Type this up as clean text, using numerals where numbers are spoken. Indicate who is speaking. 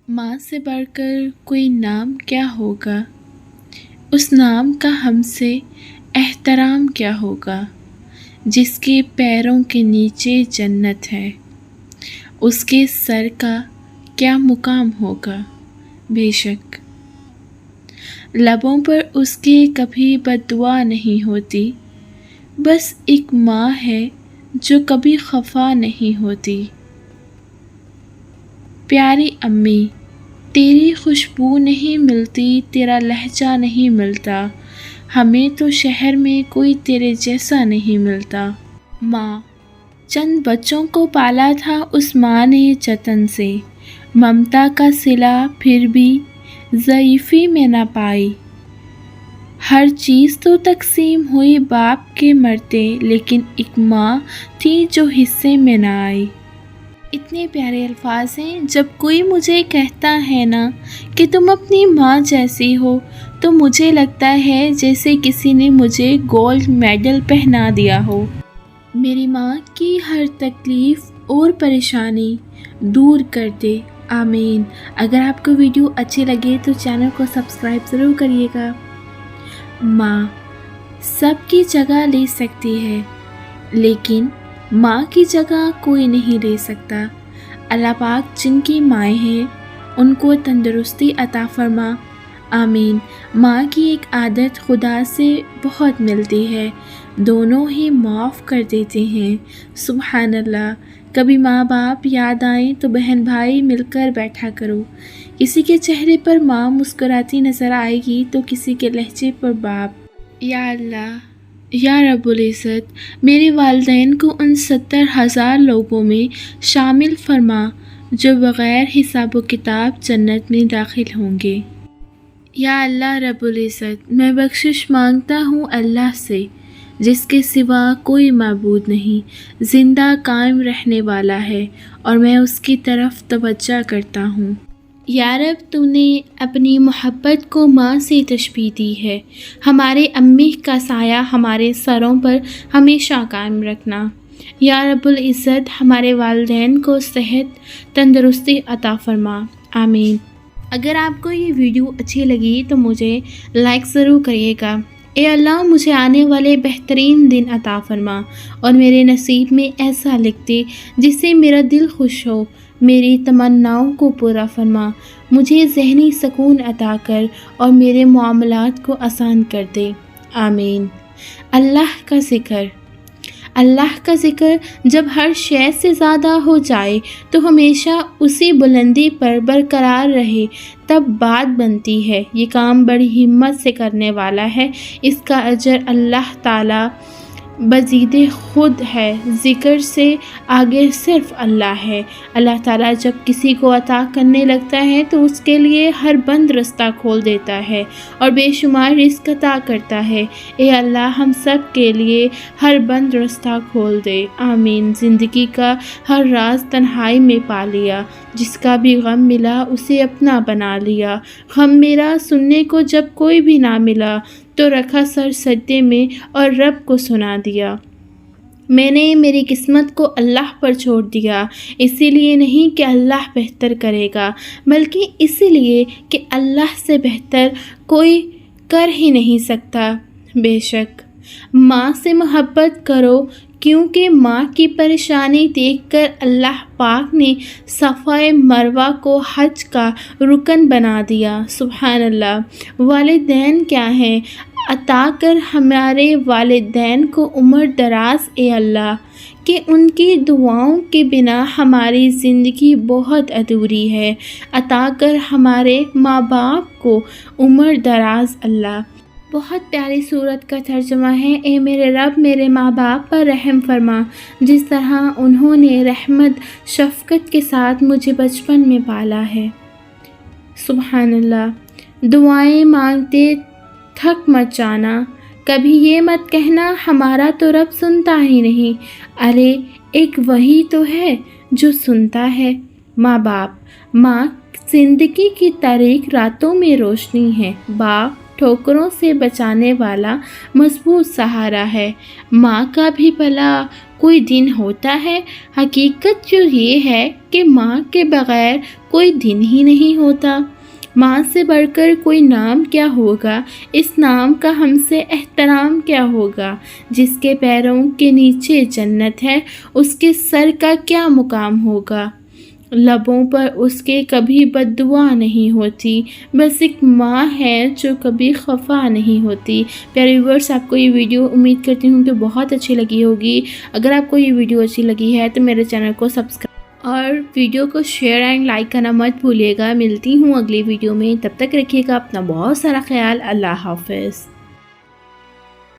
Speaker 1: माँ से बढ़कर कोई नाम क्या होगा, उस नाम का हमसे एहतराम क्या होगा। जिसके पैरों के नीचे जन्नत है, उसके सर का क्या मुकाम होगा। बेशक लबों पर उसके कभी बद्दुआ नहीं होती, बस एक माँ है जो कभी खफा नहीं होती। प्यारी अम्मी, तेरी खुशबू नहीं मिलती, तेरा लहजा नहीं मिलता, हमें तो शहर में कोई तेरे जैसा नहीं मिलता। माँ, चंद बच्चों को पाला था उस माँ ने जतन से, ममता का सिला फिर भी ज़ईफ़ी में न पाई। हर चीज़ तो तकसीम हुई बाप के मरते, लेकिन एक माँ थी जो हिस्से में न आई। इतने प्यारे अल्फाज हैं। जब कोई मुझे कहता है ना कि तुम अपनी माँ जैसी हो, तो मुझे लगता है जैसे किसी ने मुझे गोल्ड मेडल पहना दिया हो। मेरी माँ की हर तकलीफ़ और परेशानी दूर कर दे, आमीन। अगर आपको वीडियो अच्छी लगे तो चैनल को सब्सक्राइब ज़रूर करिएगा। माँ सबकी जगह ले सकती है, लेकिन माँ की जगह कोई नहीं ले सकता। अल्लाह पाक जिनकी माएँ हैं उनको तंदुरुस्ती अता फरमा, आमीन। माँ की एक आदत खुदा से बहुत मिलती है, दोनों ही माफ़ कर देते हैं। सुबहान अल्लाह। कभी माँ बाप याद आए तो बहन भाई मिलकर बैठा करो। किसी के चेहरे पर माँ मुस्कुराती नज़र आएगी तो किसी के लहजे पर बाप। या अल्लाह, या रब्बुल इज़्ज़त, मेरे वालिदैन को उन 70,000 लोगों में शामिल फरमा जो बग़ैर हिसाब व किताब जन्नत में दाखिल होंगे। या अल्लाह रब्बुल इज़्ज़त, मैं बख्शिश मांगता हूँ अल्लाह से जिसके सिवा कोई माबूद नहीं, ज़िंदा कायम रहने वाला है, और मैं उसकी तरफ तवज्जो करता हूँ। या रब, तूने अपनी मोहब्बत को माँ से तशबीह दी है। हमारे अम्मी का साया हमारे सरों पर हमेशा कायम रखना। या रब्बुल इज़्ज़त, हमारे वालिदैन को सेहत तंदुरुस्ती अता फरमा, आमीन। अगर आपको ये वीडियो अच्छी लगी तो मुझे लाइक ज़रूर करिएगा। ए अल्लाह, मुझे आने वाले बेहतरीन दिन अता फरमा और मेरे नसीब में ऐसा लिख दे जिससे मेरा दिल खुश हो। मेरी तमन्नाओं को पूरा फरमा, मुझे ज़हनी सुकून अता कर और मेरे मामलात को आसान कर दे, आमीन। अल्लाह का ज़िक्र जब हर शय से ज़्यादा हो जाए तो हमेशा उसी बुलंदी पर बरकरार रहे तब बात बनती है। ये काम बड़ी हिम्मत से करने वाला है, इसका अजर अल्लाह ताला बजीदे खुद है। ज़िक्र से आगे सिर्फ़ अल्लाह है। अल्लाह ताला जब किसी को अता करने लगता है तो उसके लिए हर बंद रास्ता खोल देता है और बेशुमार रिज़्क़ अता करता है। ए अल्लाह, हम सब के लिए हर बंद रास्ता खोल दे, आमीन। ज़िंदगी का हर राज तन्हाई में पा लिया, जिसका भी गम मिला उसे अपना बना लिया। गम मेरा सुनने को जब कोई भी ना मिला तो रखा सर सजदे में और रब को सुना दिया। मैंने मेरी किस्मत को अल्लाह पर छोड़ दिया, इसीलिए नहीं कि अल्लाह बेहतर करेगा, बल्कि इसीलिए कि अल्लाह से बेहतर कोई कर ही नहीं सकता। बेशक माँ से मोहब्बत करो, क्योंकि माँ की परेशानी देखकर अल्लाह पाक ने सफ़ाए मरवा को हज का रुकन बना दिया। सुभान अल्लाह। वालिदैन क्या हैं, अता कर हमारे वालिदैन को उम्र दराज ए अल्लाह, कि उनकी दुआओं के बिना हमारी ज़िंदगी बहुत अधूरी है। अता कर हमारे माँ बाप को उम्र दराज अल्लाह। बहुत प्यारी सूरत का तर्जुमा है। ए मेरे रब, मेरे माँ बाप पर रहम फरमा, जिस तरह उन्होंने रहमत शफ़क़त के साथ मुझे बचपन में पाला है। सुभान अल्लाह। दुआएं मांगते थक मत जाना, कभी ये मत कहना हमारा तो रब सुनता ही नहीं। अरे एक वही तो है जो सुनता है। माँ बाप, माँ ज़िंदगी की तारीक रातों में रोशनी है, बाप ٹھوکروں سے بچانے والا مضبوط سہارا ہے۔ ماں کا بھی بھلا کوئی دن ہوتا ہے؟ حقیقت جو یہ ہے کہ ماں کے بغیر کوئی دن ہی نہیں ہوتا۔ ماں سے بڑھ کر کوئی نام کیا ہوگا، اس نام کا ہم سے احترام کیا ہوگا۔ جس کے پیروں کے نیچے جنت ہے، اس کے سر کا کیا مقام ہوگا۔ لبوں پر اس کے کبھی بد دعا نہیں ہوتی، بس ایک ماں ہے جو کبھی خفا نہیں ہوتی۔ پیارے ویورز، آپ کو یہ ویڈیو امید کرتی ہوں کہ بہت اچھی لگی ہوگی۔ اگر آپ کو یہ ویڈیو اچھی لگی ہے تو میرے چینل کو سبسکرائب اور ویڈیو کو شیئر اینڈ لائک کرنا مت بھولیے گا۔ ملتی ہوں اگلی ویڈیو میں، تب تک رکھیے گا اپنا بہت سارا خیال۔ اللہ حافظ۔